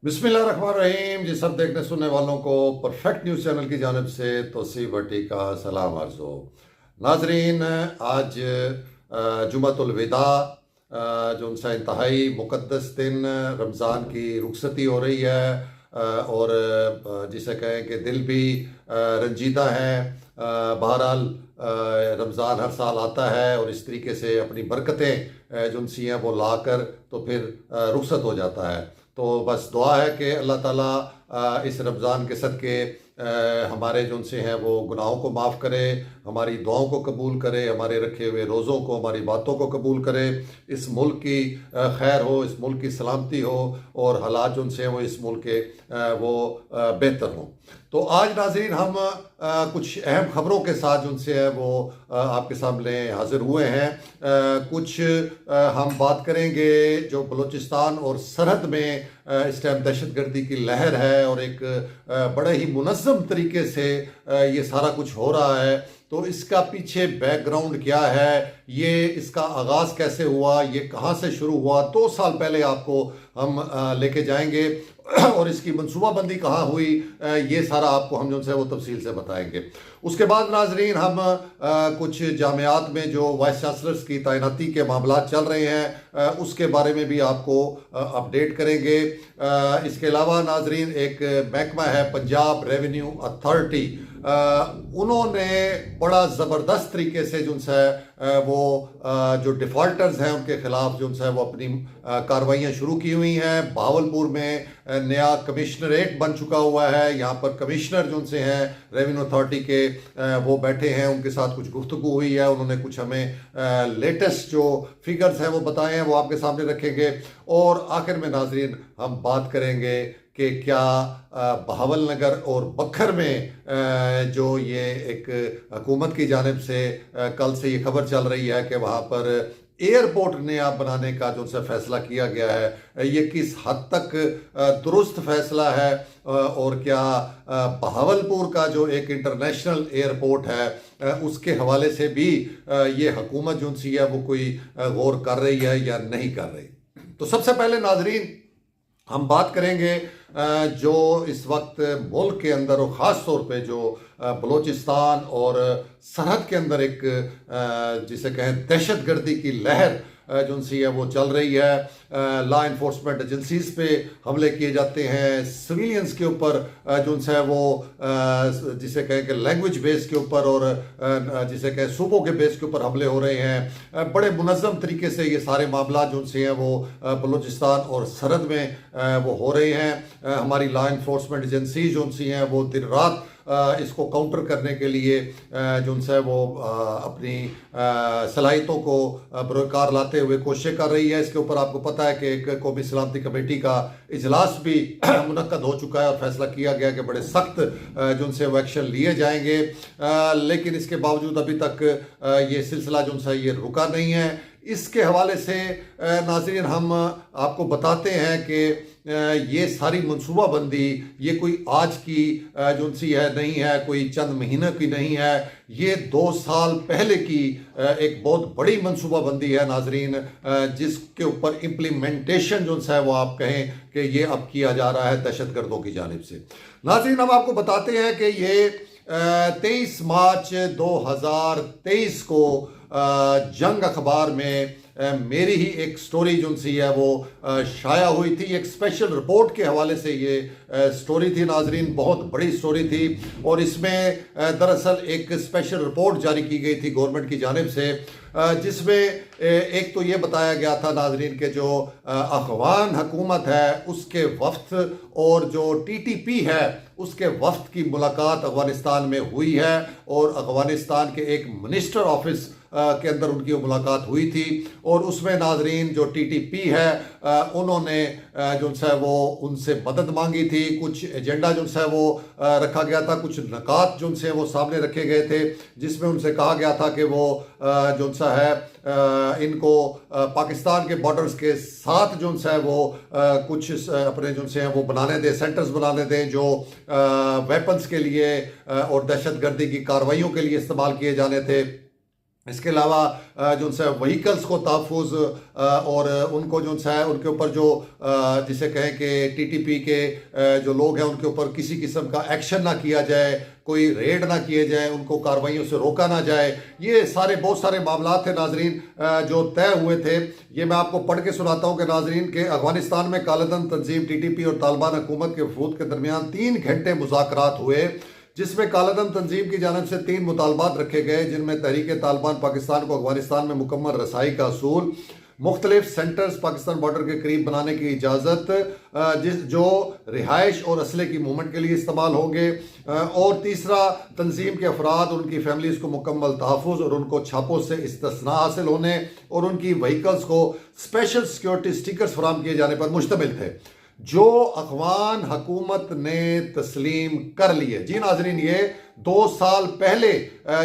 बिस्मिल्लाहिर्रहमानिर्रहीम जी। सब देखने सुनने वालों को परफेक्ट न्यूज़ चैनल की जानिब से तोसी भट्टी का सलाम अर्ज़ हो। नाजरीन, आज जुमातुल विदा जो उनसा इंतहाई मुक़द्दस दिन रमज़ान की रुखसती हो रही है, और जिसे कहें कि दिल भी रंजीदा है। बहरहाल रमज़ान हर साल आता है और इस तरीके से अपनी बरकतें जो उनसी हैं वो ला कर तो फिर रुखसत हो जाता है। तो बस दुआ है कि अल्लाह ताला इस रमज़ान के सदक़े हमारे जो उनसे हैं वो गुनाहों को माफ़ करे, हमारी दुआओं को कबूल करे, हमारे रखे हुए रोज़ों को, हमारी बातों को कबूल करे। इस मुल्क की खैर हो, इस मुल्क की सलामती हो और हालात जो उनसे हैं वो इस मुल्क के वो बेहतर हों। तो आज नाज़रीन हम कुछ अहम ख़बरों के साथ जो उनसे है वो आपके सामने हाज़िर हुए हैं। कुछ हम बात करेंगे जो बलूचिस्तान और सरहद में इस टाइम दहशतगर्दी की लहर है और एक बड़े ही मुनज़्ज़म तरीके से ये सारा कुछ हो रहा है। तो इसका पीछे बैकग्राउंड क्या है, ये इसका आगाज़ कैसे हुआ, ये कहाँ से शुरू हुआ, 2 साल पहले आपको हम लेके जाएंगे और इसकी मनसूबाबंदी कहाँ हुई, ये सारा आपको हम जो है वो तफसील से बताएंगे। उसके बाद नाजरीन हम कुछ जामियात में जो वाइस चांसलर्स की तैनाती के मामला चल रहे हैं उसके बारे में भी आपको अपडेट करेंगे। इसके अलावा नाजरीन एक महकमा है पंजाब रेवेन्यू अथॉरिटी, उन्होंने बड़ा ज़बरदस्त तरीके से जो है वो जो डिफ़ॉल्टर्स हैं उनके ख़िलाफ़ जो है वो अपनी कार्रवाइयाँ शुरू की हुई हैं। बहावलपुर में नया कमिश्नरेट बन चुका हुआ है। यहाँ पर कमिश्नर जो उनसे हैं रेवेन्यू अथॉरिटी के वो बैठे हैं, उनके साथ कुछ गुफ्तगू हुई है। उन्होंने कुछ हमें लेटेस्ट जो फिगर्स हैं वो बताए हैं, वो आपके सामने रखेंगे। और आखिर में नाजरीन हम बात करेंगे कि क्या बहावल नगर और बखर में जो ये एक हुकूमत की जानिब से कल से ये खबर चल रही है कि वहाँ पर एयरपोर्ट नया बनाने का जो से फैसला किया गया है, ये किस हद तक दुरुस्त फैसला है, और क्या बहावलपुर का जो एक इंटरनेशनल एयरपोर्ट है उसके हवाले से भी ये हुकूमत जो सी है वो कोई गौर कर रही है या नहीं कर रही। तो सबसे पहले नाजरीन हम बात करेंगे जो इस वक्त मुल्क के अंदर और ख़ास तौर पे जो बलूचिस्तान और सरहद के अंदर एक जिसे कहें दहशतगर्दी की लहर जो सी है वो चल रही है। लॉ इन्फोर्समेंट एजेंसीज पे हमले किए जाते हैं, सिविलियंस के ऊपर जो है वो जिसे कहें कि लैंग्वेज बेस के ऊपर और जिसे कहें सूबों के बेस के ऊपर हमले हो रहे हैं। बड़े मुनज़्ज़म तरीके से ये सारे मामला जो से हैं वो बलूचिस्तान और सरहद में वो हो रहे हैं। हमारी लॉ इन्फोर्समेंट एजेंसी जो सी हैं वो दिन रात इसको काउंटर करने के लिए जो है वो अपनी सलाहियतों को बरकरार लाते हुए कोशिश कर रही है। इसके ऊपर आपको पता है कि एक कौमी सलामती कमेटी का इजलास भी मुनक्कद हो चुका है और फैसला किया गया कि बड़े सख्त जो उनसे वो एक्शन लिए जाएंगे। लेकिन इसके बावजूद अभी तक ये सिलसिला जो है ये रुका नहीं है। इसके हवाले से नाज़रीन हम आपको बताते हैं कि ये सारी मनसूबाबंदी ये कोई आज की जो सी है नहीं है, कोई चंद महीने की नहीं है, ये 2 साल पहले की एक बहुत बड़ी मनसूबाबंदी है नाजरीन, जिसके ऊपर इम्प्लीमेंटेशन जो है वो आप कहें कि ये अब किया जा रहा है दहशतगर्दों की जानिब से। नाजरीन हम आपको बताते हैं कि ये 23 मार्च 2023 को जंग अखबार में मेरी ही एक स्टोरी जो सी है वो शाया हुई थी। एक स्पेशल रिपोर्ट के हवाले से ये स्टोरी थी नाजरीन, बहुत बड़ी स्टोरी थी। और इसमें दरअसल एक स्पेशल रिपोर्ट जारी की गई थी गवर्नमेंट की जानिब से, जिसमें एक तो ये बताया गया था नाजरीन के जो अफगान हुकूमत है उसके वफ्द और जो टीटीपी है उसके वफ्द की मुलाकात अफगानिस्तान में हुई है और अफगानिस्तान के एक मिनिस्टर ऑफिस के अंदर उनकी मुलाकात हुई थी। और उसमें नाजरीन जो टीटीपी है उन्होंने जो है वो उनसे मदद मांगी थी। कुछ एजेंडा जो है वो रखा गया था, कुछ नकात जो से वो सामने रखे गए थे, जिसमें उनसे कहा गया था कि वो जो सा है इनको पाकिस्तान के बॉर्डर्स के साथ जो है वो कुछ अपने जो से हैं वो बनाने दें, सेंटर्स बनाने दें जो वेपन्स के लिए और दहशतगर्दी की कार्रवाइयों के लिए इस्तेमाल किए जाने थे। इसके अलावा जो है व्हीकल्स को तहफ़्फ़ुज़ और उनको जो है उनके ऊपर जो जिसे कहें कि टीटीपी के जो लोग हैं उनके ऊपर किसी किस्म का एक्शन ना किया जाए, कोई रेड ना किए जाए, उनको कार्रवाइयों से रोका ना जाए। ये सारे बहुत सारे मामला थे नाजरीन जो तय हुए थे। ये मैं आपको पढ़ के सुनाता हूँ कि नाजरीन के अफगानिस्तान में कालेदन तंजीम टीटीपी और तालिबान हुकूमत के वफूद के दरमियान 3 घंटे मुज़ाकरात हुए, जिसमें कालेदन तंजीम की जानब से 3 मुतालबात रखे गए, जिनमें तहरीक तालिबान पाकिस्तान को अफगानिस्तान में मुकम्मल रसाई का असूल, मुख्तलिफ सेंटर्स पाकिस्तान बॉर्डर के करीब बनाने की इजाज़त जो रिहाइश और असले की मूवमेंट के लिए इस्तेमाल होंगे, और तीसरा तंजीम के अफराद और उनकी फैमिलीज़ को मुकम्मल तहफ़्फ़ुज़ और उनको छापों से इस्तिस्ना हासिल होने और उनकी व्हीकल्स को स्पेशल सिक्योरिटी स्टिकर्स फराहम किए जाने पर मुश्तमिल थे, जो अफगान हुकूमत ने तस्लीम कर लिए। जी नाजरीन, ये 2 साल पहले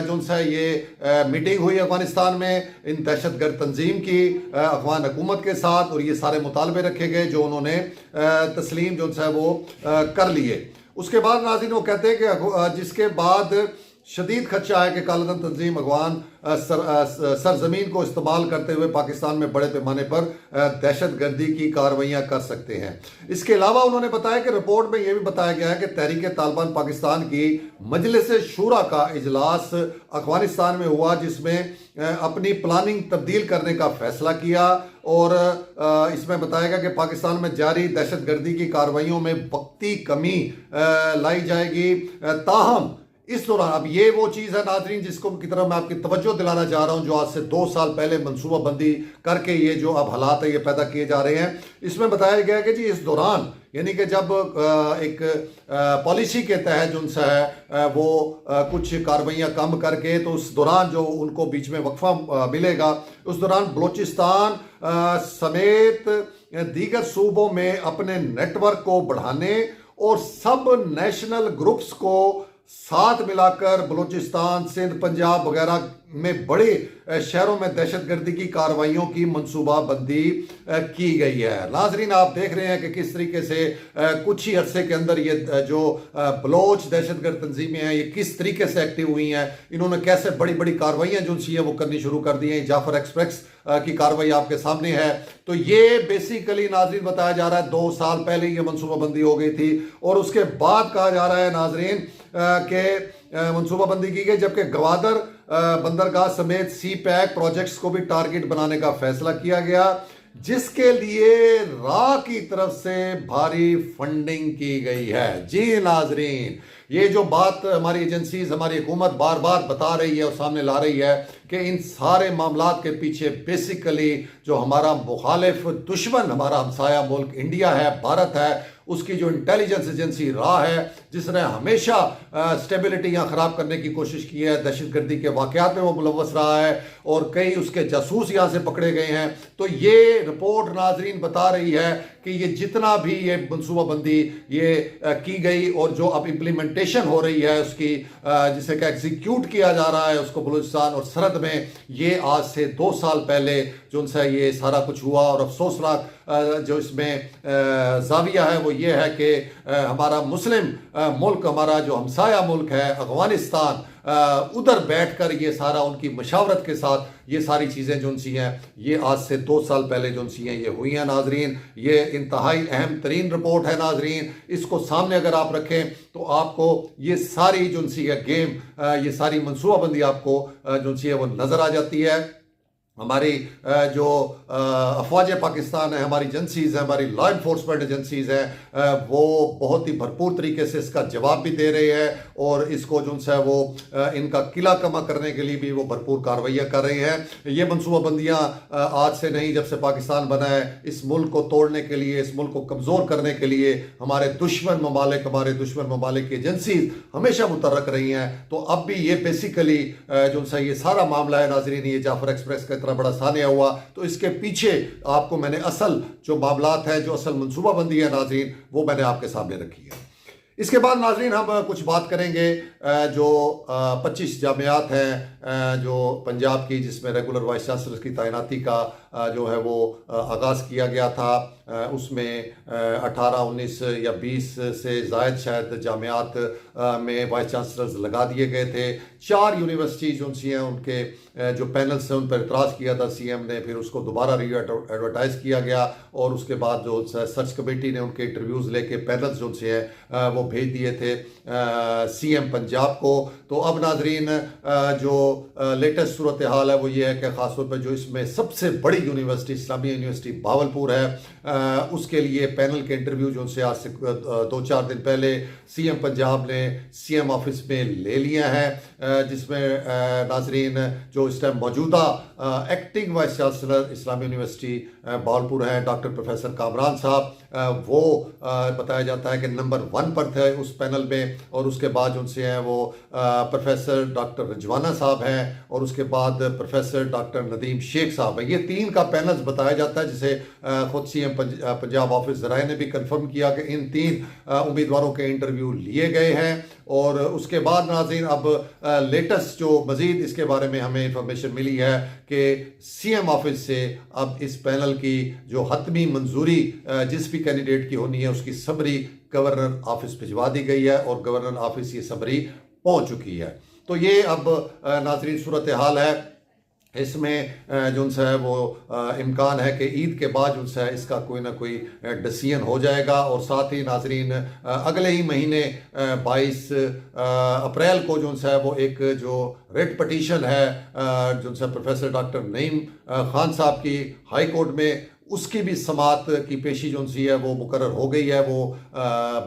जो है ये मीटिंग हुई अफगानिस्तान में इन दहशतगर्द तंजीम की अफगान हुकूमत के साथ, और ये सारे मुतालबे रखे गए जो उन्होंने तस्लीम जो है वो कर लिए। उसके बाद नाज़रीन वो कहते हैं कि जिसके बाद शदीद खदशा है कि कालेदन तंजीम अफगान सरजमीन को इस्तेमाल करते हुए पाकिस्तान में बड़े पैमाने पर दहशतगर्दी की कार्रवाइयाँ कर सकते हैं। इसके अलावा उन्होंने बताया कि रिपोर्ट में यह भी बताया गया है कि तहरीक तालिबान पाकिस्तान की मजलिस शूरा का इजलास अफगानिस्तान में हुआ, जिसमें अपनी प्लानिंग तब्दील करने का फैसला किया, और इसमें बताया गया कि पाकिस्तान में जारी दहशतगर्दी की कार्रवाइयों में वक्ती कमी लाई जाएगी। ताहम इस दौरान अब ये वो चीज़ है नाजरीन जिसको की तरफ मैं आपकी तवज्जो दिलाना चाह रहा हूँ, जो आज से 2 साल पहले मनसूबाबंदी करके ये जो अब हालात है ये पैदा किए जा रहे हैं। इसमें बताया गया कि जी इस दौरान यानी कि जब एक पॉलिसी के तहत जो है वो कुछ कार्रवाइयाँ कम करके, तो उस दौरान जो उनको बीच में वक्फा मिलेगा, उस दौरान बलूचिस्तान समेत दीगर सूबों में अपने नेटवर्क को बढ़ाने और सब नेशनल ग्रुप्स को साथ मिलाकर बलूचिस्तान, सिंध, पंजाब वगैरह में बड़े शहरों में दहशतगर्दी की कार्रवाइयों की मनसूबाबंदी की गई है। नाजरीन, आप देख रहे हैं कि किस तरीके से कुछ ही अरसे के अंदर ये जो बलोच दहशतगर्द तंजीमें हैं ये किस तरीके से एक्टिव हुई हैं। इन्होंने कैसे बड़ी बड़ी कार्रवाइयाँ जो सी है वो करनी शुरू कर दी हैं। जाफर एक्सप्रेस की कार्रवाई आपके सामने है। तो ये बेसिकली नाजरीन बताया जा रहा है 2 साल पहले ये मनसूबाबंदी हो गई थी, और उसके बाद कहा जा रहा है नाजरीन के मनसूबाबंदी की गई, जबकि गवादर बंदरगाह समेत सी पैक प्रोजेक्ट्स को भी टारगेट बनाने का फैसला किया गया, जिसके लिए रा की तरफ से भारी फंडिंग की गई है। जी नाजरीन, ये जो बात हमारी एजेंसीज, हमारी हुकूमत बार बार बता रही है और सामने ला रही है कि इन सारे मामलात के पीछे बेसिकली जो हमारा मुखालिफ दुश्मन, हमारा हमसाया मुल्क इंडिया है, भारत है, उसकी जो इंटेलिजेंस एजेंसी रा है, जिसने हमेशा स्टेबिलिटी यहाँ ख़राब करने की कोशिश की है, दहशतगर्दी के वाक़यात में वो मुलव्वस रहा है, और कई उसके जासूस यहाँ से पकड़े गए हैं। तो ये रिपोर्ट नाजरीन बता रही है कि ये जितना भी ये मनसूबाबंदी ये की गई और जो अब इम्प्लीमेंटेशन हो रही है उसकी, जिसे क्या एग्जीक्यूट किया जा रहा है उसको बलूचिस्तान और सरहद में, ये आज से 2 साल पहले जो उनसे ये सारा कुछ हुआ। और अफसोसनाक जो इसमें जाविया है वो ये है कि हमारा मुस्लिम मुल्क, हमारा जो हमसाया मुल्क है अफगानिस्तान, उधर बैठकर ये सारा उनकी मशावरत के साथ ये सारी चीज़ें जो सी हैं ये आज से 2 साल पहले जो सी हैं ये हुई हैं। नाजरीन, ये इंतहाई अहम तरीन रिपोर्ट है नाजरीन। इसको सामने अगर आप रखें तो आपको ये सारी जो सी है गेम, ये सारी मनसूबाबंदी आपको जो सी है वो नज़र आ जाती है। हमारी जो अफवाज पाकिस्तान है, हमारी एजेंसीज़ हैं, हमारी लॉ इन्फोर्समेंट एजेंसीज़ हैं, वो बहुत ही भरपूर तरीके से इसका जवाब भी दे रहे हैं, और इसको जो है वो इनका किला कमा करने के लिए भी वो भरपूर कार्रवाइयाँ कर रही हैं। ये मनसूबाबंदियाँ आज से नहीं, जब से पाकिस्तान बना है, इस मुल्क को तोड़ने के लिए, इस मुल्क को कमज़ोर करने के लिए हमारे दुश्मन ममालिक की एजेंसीज हमेशा मुतहर्रिक रही हैं। तो अब भी ये बेसिकली जो सा ये सारा मामला है नाजरीन, ये जाफर एक्सप्रेस का बड़ा सानिया हुआ, तो इसके पीछे आपको मैंने असल जो मामलात हैं, जो असल मनसूबाबंदी है नाजरीन, वो मैंने आपके सामने रखी है। इसके बाद नाजरीन हम कुछ बात करेंगे जो 25 जामियात हैं जो पंजाब की, जिसमें रेगुलर वाइस चांसलर की तैनाती का जो है वो आगाज़ किया गया था। उसमें 18, 19 या 20 से ज़ायद शायद जामियात में वाइस चांसलर्स लगा दिए गए थे। 4 यूनिवर्सिटी जो सी हैं उनके जो पैनल्स हैं उन पर इतराज़ किया था सीएम ने, फिर उसको दोबारा री एडवर्टाइज़ किया गया और उसके बाद जो सर्च कमेटी ने उनके इंटरव्यूज़ लेके पैनल्स जो से हैं वो भेज दिए थे सीएम पंजाब को। तो अब नाजरीन जो लेटेस्ट सूरत हाल है वो ये है कि ख़ासतौर पर जो इसमें सबसे बड़ी यूनिवर्सिटी इस्लामिया यूनिवर्सिटी भावलपुर है, उसके लिए पैनल के इंटरव्यू जो से आज से 2-4 दिन पहले सीएम पंजाब ने सीएम ऑफिस में ले लिया है, जिसमें नाजरीन जो इस टाइम मौजूदा एक्टिंग वाइस चांसलर इस्लामी यूनिवर्सिटी भावलपुर हैं डॉक्टर प्रोफेसर कामरान साहब, वो बताया जाता है कि नंबर 1 पर थे उस पैनल में। और उसके बाद उनसे हैं वो प्रोफेसर डॉक्टर रिजवाना साहब हैं और उसके बाद प्रोफेसर डॉक्टर नदीम शेख साहब हैं। ये 3 का पैनल बताया जाता है, जिसे खुद सीएम पंजाब ऑफिस ज़राए ने भी कंफर्म किया कि इन 3 उम्मीदवारों के इंटरव्यू लिए गए हैं। और उसके बाद नाज़रीन अब लेटेस्ट जो मज़ीद इसके बारे में हमें इंफॉर्मेशन मिली है कि सीएम ऑफिस से अब इस पैनल की जो हतमी मंजूरी जिस भी कैंडिडेट की होनी है उसकी समरी गवर्नर ऑफिस भिजवा दी गई है और गवर्नर ऑफिस ये समरी पहुंच चुकी है। तो ये अब नाज़रीन सूरत हाल है। इसमें जो है वो इम्कान है कि ईद के बाद जो है इसका कोई ना कोई डिसीजन हो जाएगा। और साथ ही नाजरीन अगले ही महीने 22 अप्रैल को जो है वो एक जो रेट पटिशन है जो है प्रोफेसर डॉक्टर नईम खान साहब की हाई कोर्ट में, उसकी भी समात की पेशी जो सी है वो मुकर्रर हो गई है। वो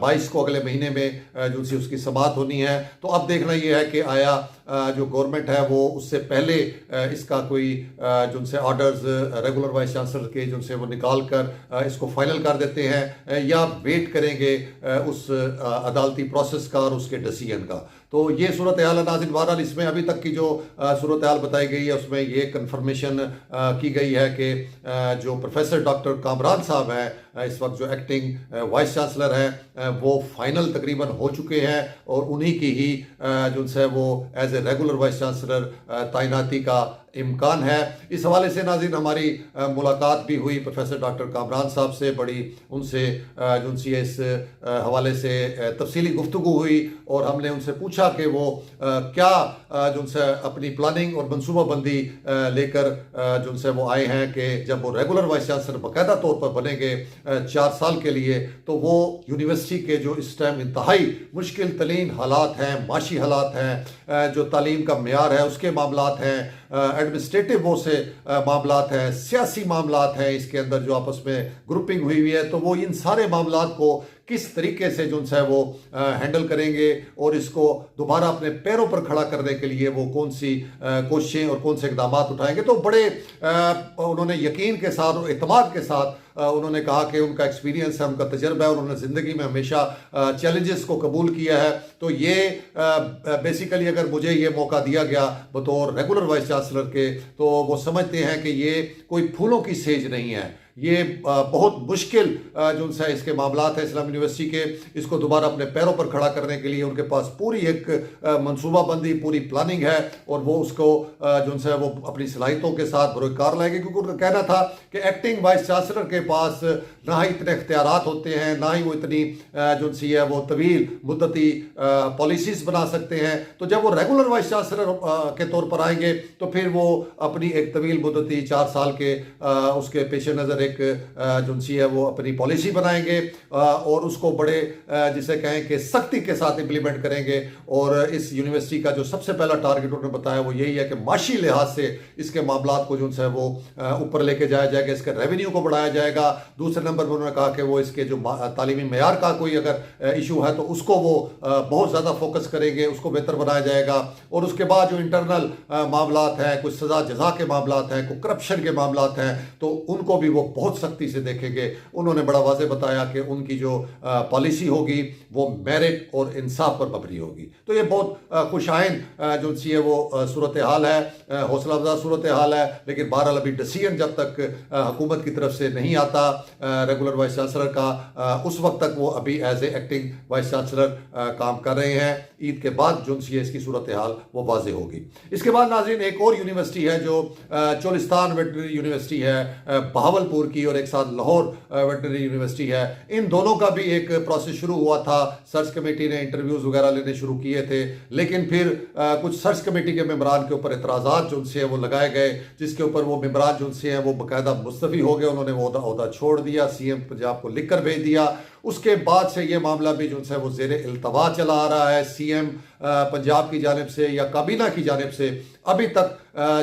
22 को अगले महीने में जो सी उसकी समात होनी है। तो अब देखना ये है कि आया जो गवर्नमेंट है वो उससे पहले इसका कोई जो से ऑर्डर्स रेगुलर वाइस चांसलर के जो से वो निकाल कर इसको फाइनल कर देते हैं या वेट करेंगे उस अदालती प्रोसेस का और उसके डिसीजन का। तो ये सूरत हाल है नाज़रीन। बहरहाल इसमें अभी तक की जो सूरत हाल बताई गई है उसमें ये कंफर्मेशन की गई है कि जो प्रोफेसर डॉक्टर कामरान साहब हैं इस वक्त जो एक्टिंग वाइस चांसलर हैं वो फाइनल तकरीबन हो चुके हैं और उन्हीं की ही जो है वो as a regular vice chancellor तैनाती का इम्कान है। इस हवाले से नाज़रीन हमारी मुलाकात भी हुई प्रोफेसर डॉक्टर कामरान साहब से, बड़ी उनसे जो सी इस हवाले से तफसीली गुफ्तगू हुई और हमने उनसे पूछा कि वो क्या जो से अपनी प्लानिंग और मनसूबाबंदी लेकर जो से वो आए हैं कि जब वो रेगुलर वाइस चांसलर बाकायदा तौर पर बनेंगे 4 साल के लिए, तो वो यूनिवर्सिटी के जो इस टाइम इंतहाई मुश्किल तरीन हालात हैं, माशी हालात हैं, जो तालीम का मेयार है उसके मामलात हैं, एडमिनिस्ट्रेटिव वो से मामलात हैं, सियासी मामलात हैं, इसके अंदर जो आपस में ग्रुपिंग हुई है, तो वो इन सारे मामलात को किस तरीके से जो है वो हैंडल करेंगे और इसको दोबारा अपने पैरों पर खड़ा करने के लिए वो कौन सी कोशिशें और कौन से इकदाम उठाएंगे। तो बड़े उन्होंने यकीन के साथ और एतमाद के साथ उन्होंने कहा कि उनका एक्सपीरियंस है, उनका तजर्बा है, उन्होंने ज़िंदगी में हमेशा चैलेंजेस को कबूल किया है। तो ये बेसिकली अगर मुझे ये मौका दिया गया बतौर रेगुलर वाइस चांसलर के, तो वो समझते हैं कि ये कोई फूलों की सेज नहीं है, ये बहुत मुश्किल जो है इसके मामलात है इस्लाम यूनिवर्सिटी के, इसको दोबारा अपने पैरों पर खड़ा करने के लिए उनके पास पूरी एक मनसूबाबंदी, पूरी प्लानिंग है और वो उसको जो है वो अपनी सलाहियतों के साथ बरोकार लाएंगे। क्योंकि उनका कहना था कि एक्टिंग वाइस चांसलर के पास ना ही इतने इख्तियारात होते हैं, ना ही वो इतनी जो सी है वो तवील मुद्दती पॉलिसीज़ बना सकते हैं। तो जब वो रेगुलर वाइस चांसलर के तौर पर आएंगे तो फिर वो अपनी एक तवील मुद्दती 4 साल के उसके पेश नज़र एक जो सी है वो अपनी पॉलिसी बनाएंगे और उसको बड़े जिसे कहें कि सख्ती के साथ इंप्लीमेंट करेंगे। और इस यूनिवर्सिटी का जो सबसे पहला टारगेट उन्होंने बताया वो यही है कि माशी लिहाज से इसके मामलात को जो है वो ऊपर लेके जाया जाएगा, इसके रेवेन्यू को बढ़ाया जाएगा। दूसरे नंबर पर उन्होंने कहा कि वो इसके जो तालीमी मेयार का कोई अगर इशू है तो उसको वो बहुत ज़्यादा फोकस करेंगे, उसको बेहतर बनाया जाएगा। और उसके बाद जो इंटरनल मामलात हैं, कुछ सजा जजा के मामलात हैं, कुछ करप्शन के मामलात हैं, तो उनको भी वो बहुत सख्ती से देखेंगे। उन्होंने बड़ा वाज़ेह बताया कि उनकी जो पॉलिसी होगी वो मेरिट और इंसाफ पर मबनी होगी। तो ये बहुत खुशाइन जो सी है वो सूरत हाल है, हौसला अफजा सूरत हाल है। लेकिन बहरहाल अभी डिसीजन जब तक हुकूमत की तरफ से नहीं आता रेगुलर वाइस चांसलर का, उस वक्त तक वो अभी as a acting vice chancellor काम कर रहे हैं। ईद के बाद जो सी है इसकी सूरत हाल वो वाज़ेह होगी। इसके बाद नाज़रीन एक और यूनिवर्सिटी है जो चोलिस्तान वेटनरी यूनिवर्सिटी है बहावलपुर की, और एक साथ लाहौर वेटनरी यूनिवर्सिटी है। इन दोनों का भी एक प्रोसेस शुरू हुआ था। सर्च कमेटी ने इंटरव्यूज वगैरह लेने शुरू किए थे, लेकिन फिर कुछ सर्च कमेटी के मेंबरान के ऊपर एतराज़ात जो उनसे वो लगाए गए, जिसके ऊपर वो मेंबरान जो उनसे हैं वो बाकायदा मुस्तफ़ी हो गए। उन्होंने वो ओहदा छोड़ दिया, सीएम पंजाब को लिख कर भेज दिया। उसके बाद से ये मामला भी जो है वो ज़ेरे इल्तवा चला आ रहा है। सीएम पंजाब की जानिब से या काबीना की जानिब से अभी तक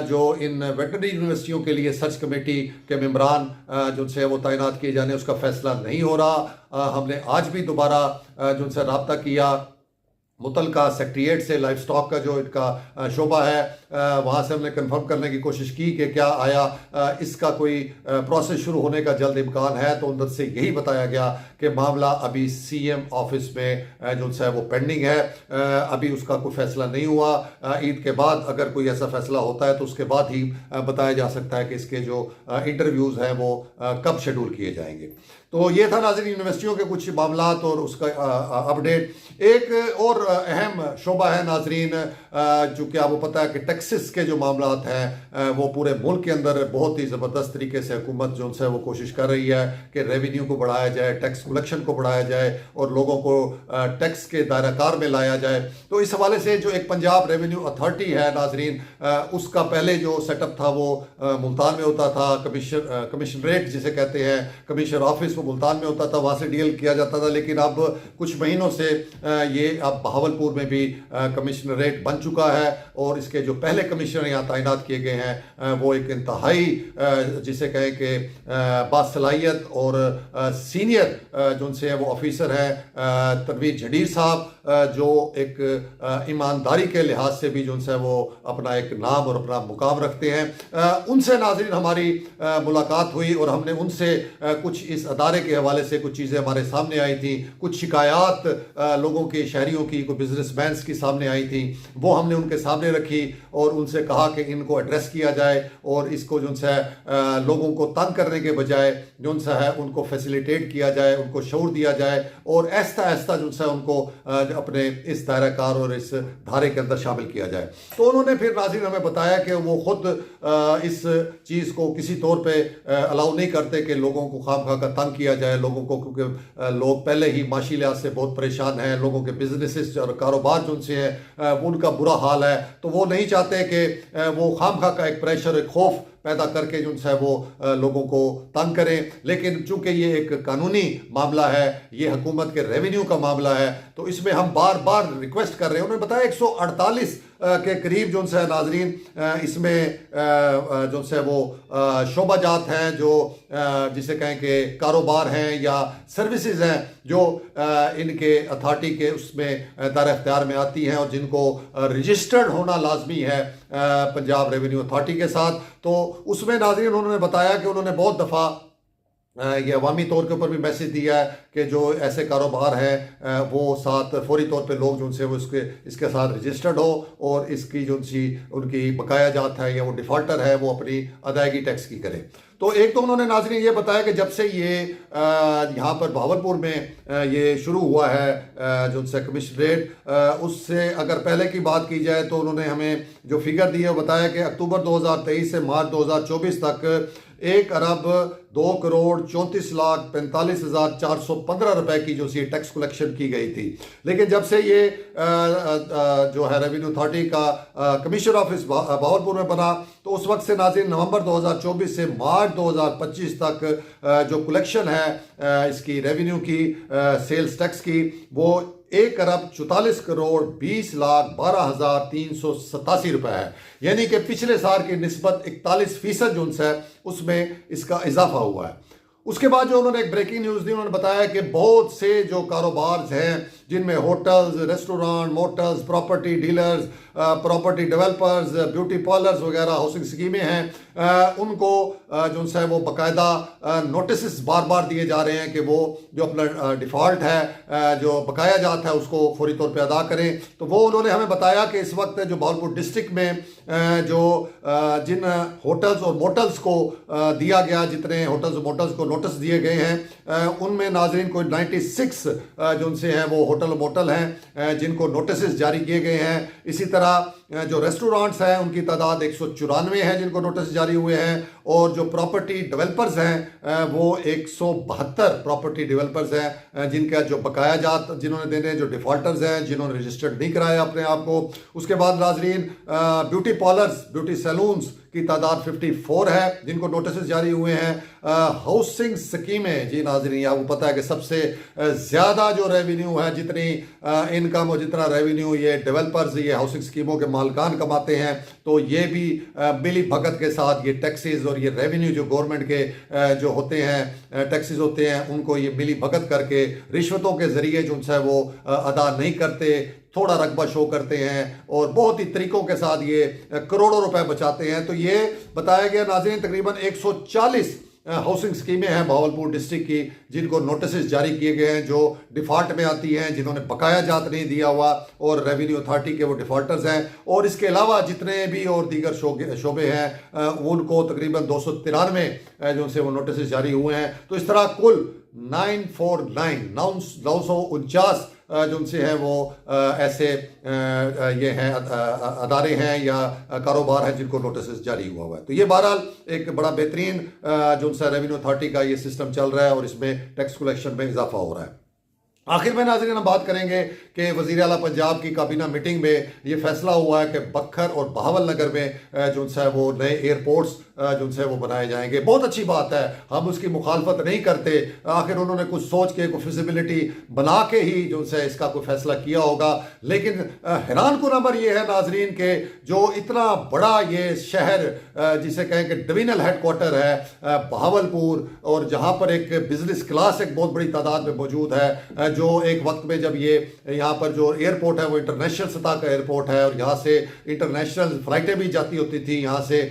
जो इन वेटनरी यूनिवर्सिटियों के लिए सर्च कमेटी के मेंबरान जो है वो तैनात किए जाने उसका फैसला नहीं हो रहा। हमने आज भी दोबारा जो उनसे रब्ता किया मुतलका सेक्रेटरीट से, लाइफ स्टॉक का जो इनका शोबा है वहाँ से हमने कंफर्म करने की कोशिश की कि क्या आया इसका कोई प्रोसेस शुरू होने का जल्द इम्कान है। तो उधर से यही बताया गया कि मामला अभी सीएम ऑफिस में जो है वो पेंडिंग है, अभी उसका कोई फैसला नहीं हुआ। ईद के बाद अगर कोई ऐसा फैसला होता है तो उसके बाद ही बताया जा सकता है कि इसके जो इंटरव्यूज़ हैं वो कब शेड्यूल किए जाएंगे। तो ये था नाज़रीन यूनिवर्सिटियों के कुछ मामलात और उसका अपडेट। एक और अहम शोबा है नाज़रीन, चूँकि आपको पता है कि टैक्सेस के जो मामलात हैं वो पूरे मुल्क के अंदर बहुत ही ज़बरदस्त तरीके से हुकूमत जो है वो कोशिश कर रही है कि रेवेन्यू को बढ़ाया जाए, टैक्स कलेक्शन को बढ़ाया जाए और लोगों को टैक्स के दायराकार में लाया जाए। तो इस हवाले से जो एक पंजाब रेवेन्यू अथॉरिटी है नाज़रीन, उसका पहले जो सेटअप था वो मुल्तान में होता था। कमिश्नरेट जिसे कहते हैं, कमिश्नर ऑफिस वो मुल्तान में होता था, वहाँ से डील किया जाता था। लेकिन अब कुछ महीनों से ये अब बहावलपुर में भी कमिश्नरेट बन चुका है और इसके जो पहले कमिश्नर यहाँ तैनात किए गए हैं वो एक इंतहाई जिसे कहें कि बासलाहियत और सीनियर जो उनसे वो ऑफिसर हैं तनवीर जडीर साहब, जो एक ईमानदारी के लिहाज से भी जो उनसे वो अपना एक नाम और अपना मुकाम रखते हैं। उनसे नाज़रीन हमारी मुलाकात हुई और हमने उनसे कुछ इस अदारे के हवाले से कुछ चीज़ें हमारे सामने आई थी, कुछ शिकायत लोगों के, शहरियों की, कोई बिजनेसमैन की सामने आई थी, वो हमने उनके सामने रखी और उनसे कहा कि इनको एड्रेस किया जाए और इसको जो है लोगों को तंग करने के बजाय जो है उनको फैसिलिटेट किया जाए, उनको शऊर दिया जाए और आहिस्ता आहिस्ता जो है उनको अपने इस दायराकार और इस धारे के अंदर शामिल किया जाए। तो उन्होंने फिर नाज़रीन हमें बताया कि वो खुद इस चीज़ को किसी तौर पे अलाउ नहीं करते कि लोगों को खामखा का तंग किया जाए लोगों को, क्योंकि लोग पहले ही माशी लिहाज से बहुत परेशान हैं, लोगों के बिजनेसेस और कारोबार जो उनसे हैं उनका बुरा हाल है। तो वो नहीं चाहते कि वो खामखा का एक प्रेशर, एक खौफ पैदा करके जो है वो लोगों को तंग करें। लेकिन चूंकि ये एक कानूनी मामला है, ये हुकूमत के रेवेन्यू का मामला है, तो इसमें हम बार बार रिक्वेस्ट कर रहे हैं। उन्होंने बताया 148 के करीब जो है नाजरीन इसमें जो है वो शोबाजात हैं, जो जिसे कहें कि कारोबार हैं या सर्विसेज हैं जो इनके अथॉरिटी के उसमें दायरा इख्तियार में आती हैं और जिनको रजिस्टर्ड होना लाजमी है पंजाब रेवेन्यू अथॉरिटी के साथ। तो उसमें नाज़रीन उन्होंने बताया कि उन्होंने बहुत दफ़ा ये अवामी तौर के ऊपर भी मैसेज दिया है कि जो ऐसे कारोबार हैं वो साथ फौरी तौर पे लोग जो उनसे वो इसके साथ रजिस्टर्ड हो और इसकी जो उनकी बकाया जात है या वो डिफ़ॉल्टर है वो अपनी अदायगी टैक्स की करें। तो एक तो उन्होंने नाज़रीन ये बताया कि जब से ये यहाँ पर बहावलपुर में ये शुरू हुआ है जो उनसे कमिश्नरेट, उससे अगर पहले की बात की जाए तो उन्होंने हमें जो फिगर दी है वो बताया कि अक्टूबर 2023 से मार्च 2024 तक 1,02,34,45,415 रुपए की जो सी टैक्स कलेक्शन की गई थी। लेकिन जब से ये जो है रेवेन्यू अथॉरिटी का कमिश्नर ऑफिस बहावलपुर में बना तो उस वक्त से नाज़रीन नवंबर 2024 से मार्च 2025 तक जो कलेक्शन है इसकी रेवेन्यू की सेल्स टैक्स की वो 1,40,20,12,387 रुपए है, यानी कि पिछले साल की निस्बत 41% जो है उसमें इसका इजाफा हुआ है। उसके बाद जो उन्होंने एक ब्रेकिंग न्यूज़ दी, उन्होंने बताया कि बहुत से जो कारोबार हैं जिनमें hotels, restaurant, Motors, property dealers, property developers, beauty parlours वगैरह हाउसिंग स्कीमें हैं, उनको जो है वो बाकायदा नोटिस बार बार दिए जा रहे हैं कि वो जो अपना डिफ़ॉल्ट है, जो बकाया जात है, उसको फौरी तौर पे अदा करें। तो वो उन्होंने हमें बताया कि इस वक्त जो भावलपुर डिस्ट्रिक्ट में जो जिन होटल्स और मोटल्स को दिया गया, जितने होटल्स और मोटल्स को नोटिस दिए गए हैं, उनमें नाजरीन कोई 96 जो उनसे हैं वो होटल मोटल हैं जिनको नोटिस जारी किए गए हैं। इसी तरह जो रेस्टोरेंट्स हैं उनकी तादाद 194 है जिनको नोटिस जारी हुए हैं, और जो प्रॉपर्टी डेवलपर्स हैं वो 172 प्रॉपर्टी डेवलपर्स हैं जिनका जो बकाया जात जिन्होंने देने, जो डिफ़ॉल्टर्स हैं, जिन्होंने रजिस्टर्ड नहीं कराया अपने आप को। उसके बाद नाजरीन ब्यूटी पार्लर्स, ब्यूटी सैलून्स की तादाद 54 है जिनको नोटिस जारी हुए हैं। हाउसिंग स्कीमें, जी नाजरीन आपको पता है कि सबसे ज़्यादा जो रेवेन्यू है, जितनी इनकम और जितना रेवेन्यू ये डेवलपर्स, ये हाउसिंग स्कीमों के मालकान कमाते हैं, तो ये भी मिली भगत के साथ ये टैक्सेस और ये रेवेन्यू जो गवर्नमेंट के जो होते हैं, टैक्सेस होते हैं, उनको ये मिली भगत करके रिश्वतों के ज़रिए जो है वो अदा नहीं करते, थोड़ा रकबा शो करते हैं और बहुत ही तरीकों के साथ ये करोड़ों रुपए बचाते हैं। तो ये बताया गया नाज़रीन तकरीबन 140 हाउसिंग स्कीमें हैं भावलपुर डिस्ट्रिक्ट की जिनको नोटिस जारी किए गए हैं, जो डिफ़ॉल्ट में आती हैं, जिन्होंने बकाया जात नहीं दिया हुआ और रेवेन्यू अथॉरिटी के वो डिफ़ॉल्टर्स हैं। और इसके अलावा जितने भी और दीगर शोबे हैं उनको तकरीबन 293 जो उनसे वो नोटिस जारी हुए हैं। तो इस तरह कुल 949 जो उनसे हैं वो ऐसे ये हैं अदारे हैं या कारोबार हैं जिनको नोटिस जारी हुआ है। तो ये बहरहाल एक बड़ा बेहतरीन जो उनसे रेवेन्यू अथॉरिटी का ये सिस्टम चल रहा है और इसमें टैक्स कलेक्शन में इजाफा हो रहा है। आखिर में नाज़रीन हम बात करेंगे कि वज़ीर आला पंजाब की काबीना मीटिंग में ये फैसला हुआ है कि बखर और बहावल नगर में जो है वो नए एयरपोर्ट्स जो है वो बनाए जाएंगे। बहुत अच्छी बात है, हम उसकी मुखालफत नहीं करते। आखिर उन्होंने कुछ सोच के, कोई फिजिबिलिटी बना के ही जो है इसका कोई फैसला किया होगा। लेकिन हैरान कुन अमर ये है नाजरीन के जो इतना बड़ा ये शहर जिसे कहें कि डिविजनल हेडक्वार्टर है बहावलपुर, और जहाँ पर एक बिजनेस क्लास एक बहुत बड़ी तादाद में मौजूद है, जो एक वक्त में जब ये यहाँ पर जो एयरपोर्ट है वो इंटरनेशनल सतह का एयरपोर्ट है और यहाँ से इंटरनेशनल फ्लाइटें भी जाती होती थी, यहाँ से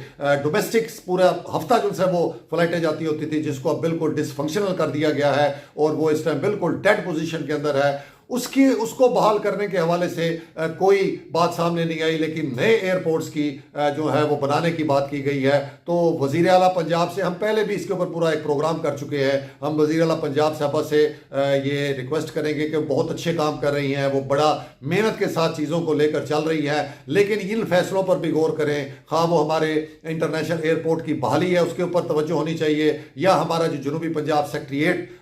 डोमेस्टिक पूरा हफ्ता जो है वो फ्लाइटें जाती होती थी, जिसको अब बिल्कुल डिसफंक्शनल कर दिया गया है और वो इस टाइम बिल्कुल डेड पोजीशन के अंदर है। उसको बहाल करने के हवाले से कोई बात सामने नहीं आई, लेकिन नए एयरपोर्ट्स की जो है वो बनाने की बात की गई है। तो वज़ीर आला पंजाब से हम पहले भी इसके ऊपर पूरा एक प्रोग्राम कर चुके हैं। हम वज़ीर आला पंजाब साहबा से ये रिक्वेस्ट करेंगे कि बहुत अच्छे काम कर रही हैं, वो बड़ा मेहनत के साथ चीज़ों को लेकर चल रही है, लेकिन इन फैसलों पर भी गौर करें। हाँ, वो हमारे इंटरनेशनल एयरपोर्ट की बहाली है उसके ऊपर तवज्जो होनी चाहिए, या हमारा जो जनूबी पंजाब सेक्रेटेरिएट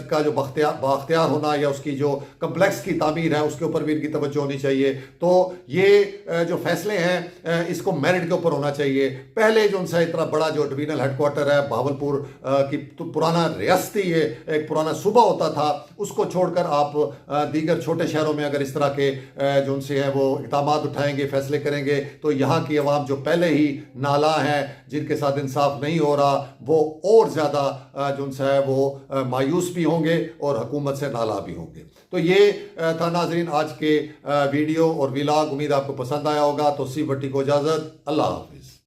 का जो बाख्तियार होना या उसकी जो कम्प्लेक्स की तामीर है उसके ऊपर भी इनकी तवज्जो होनी चाहिए। तो ये जो फैसले हैं इसको मेरिट के ऊपर होना चाहिए। पहले जो उनसे इतना बड़ा जो डिविजनल हेडक्वार्टर है बहावलपुर की, तो पुराना रियासती ये एक पुराना सूबा होता था, उसको छोड़कर आप दीगर छोटे शहरों में अगर इस तरह के जो उनसे है वो इक़दाम उठाएंगे, फैसले करेंगे, तो यहाँ की आवाम जो पहले ही नाला है, जिनके साथ इंसाफ नहीं हो रहा, वो और ज़्यादा जो उनसे है वो मायूस भी होंगे और हुकूमत से नाला भी होंगे। तो ये था नाजरीन आज के वीडियो और व्लॉग। उम्मीद आपको पसंद आया होगा। तो सी भट्टी को इजाज़त, अल्लाह हाफिज़।